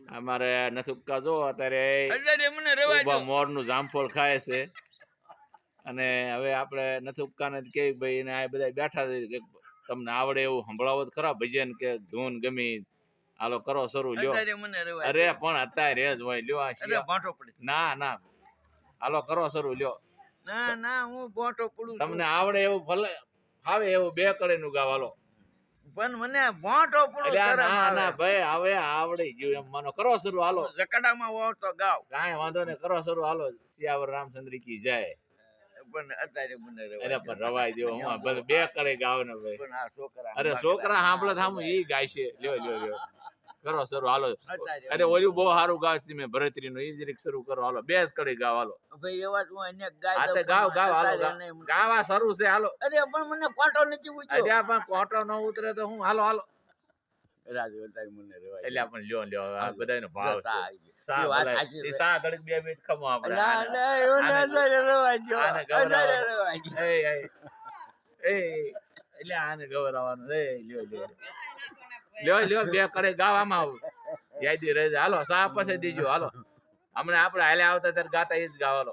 અમારે નસુક્કા જો અત્યારે અત્યારે મને રવા દો. મોરનું જામફળ ખાય છે અને હવે આપણે નસુક્કાને કે ભાઈ ને આ બધા બેઠા છે કે તમને આવડે એવું સંભળાવો તો ખરા ભજન કે ધૂન ગમી હાલો કરો શરૂ લ્યો. અત્યારે મને રવા અરે દો. પણ અત્યારે જ હોય લ્યો આ અરે શિયા. ભાંટો પડી. ના ના હાલો કરો શરૂ લ્યો. ના ના હું ભાંટો પડું છું. તમને આવડે એવું ભલે ફાવે એવું બે કળે નું ગાવ હાલો. પણ મને ભાંટો પડું એટલે શરમ ના આવે. ના ભાઈ હવે આવડી ગયું એમ માનો કરો શરૂ હાલો. રકડામાં હોવ તો ગાવ. કાંઈ વાંધો નહીં કરો શરૂ હાલો. સિયાવર રામચંદ્ર કી જાય. પણ અત્યારે મને રવા અરે દો. પણ રવાય દેવો હું ભલે બે કળે ગાવ ને ભાઈ. પણ આ છોકરા અરે છોકરા સાંભળે થામું ઈ ગાય છે લ્યો લ્યો લ્યો કરો શરૂ હાલો. અત્યારે અરે ઓલું બહુ સારું ગાવ છે મેં ભરતરી નું ઈ જ રીક શરૂ કરો હાલો. બે જ કડી ગાવ હાલો. ભાઈ એવા જ હું અનેક ગાય આ દઉં તે પણ ગાવ ગાવ હાલો અત્યારે નહીં. ગાવા શરૂ છે હાલો. અરે પણ મને કોટો નથી ઉઠ્યો. અરે પણ કોટો ન ઉતરે તો હું હાલો હાલો. રાજુ અત્યારે મને રવા દો. એટલે પણ લ્યો લ્યો આ બધાયનો ભાવ બસ આ છે. આવી ગયું. સા એ વાત ભલાય. સાચી ઈ છે. સા ઘડીક 2 મિનિટ ખમો આપણે. ના ના એવું ના અત્યારે રવા દો. આને ગૌરવ. અત્યારે રવા દો. એ એટલે આને ગવરાવાનું એ લ્યો લ્યો લ્યો લ્યો બે કડે ગાવામાં આવું યાદી રહે છે. હાલો સા પાસે દીજો હાલો. હમણાં આપણે હાલે આવતા ત્યારે ગાતા ઈ જ ગાવાનો.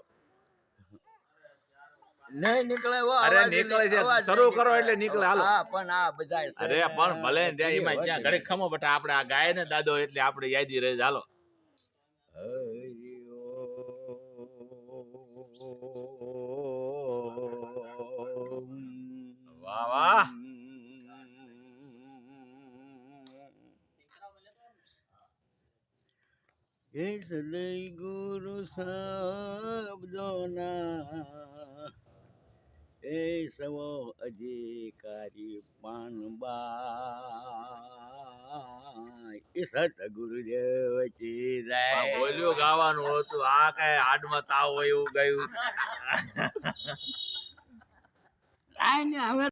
નહીં નીકળે એવો અરે અવાજ નીકળે નહીં, છે અવાજ શરૂ નહીં કરો નીકળે. એટલે નીકળે હાલો. હા પણ આ બધાય અરે પણ ભલે ને ત્યાં એમાં જ્યાં ઘડીક ખમો બટા આપણે આ ગાય ને દાદો એટલે આપણે યાદી રહે છે હાલો. વાહ વાહ. એ સદૈ ગુરુ શબ્દોના એ સવો અધિકારી પાનબાઈ એ સતગુરુદેવ કી જય. બોલ્યું ગાવાનું હતું આ કઈ હાડમાં તાવ હોય એવું ગાયું. કાંઈ નહીં, હવે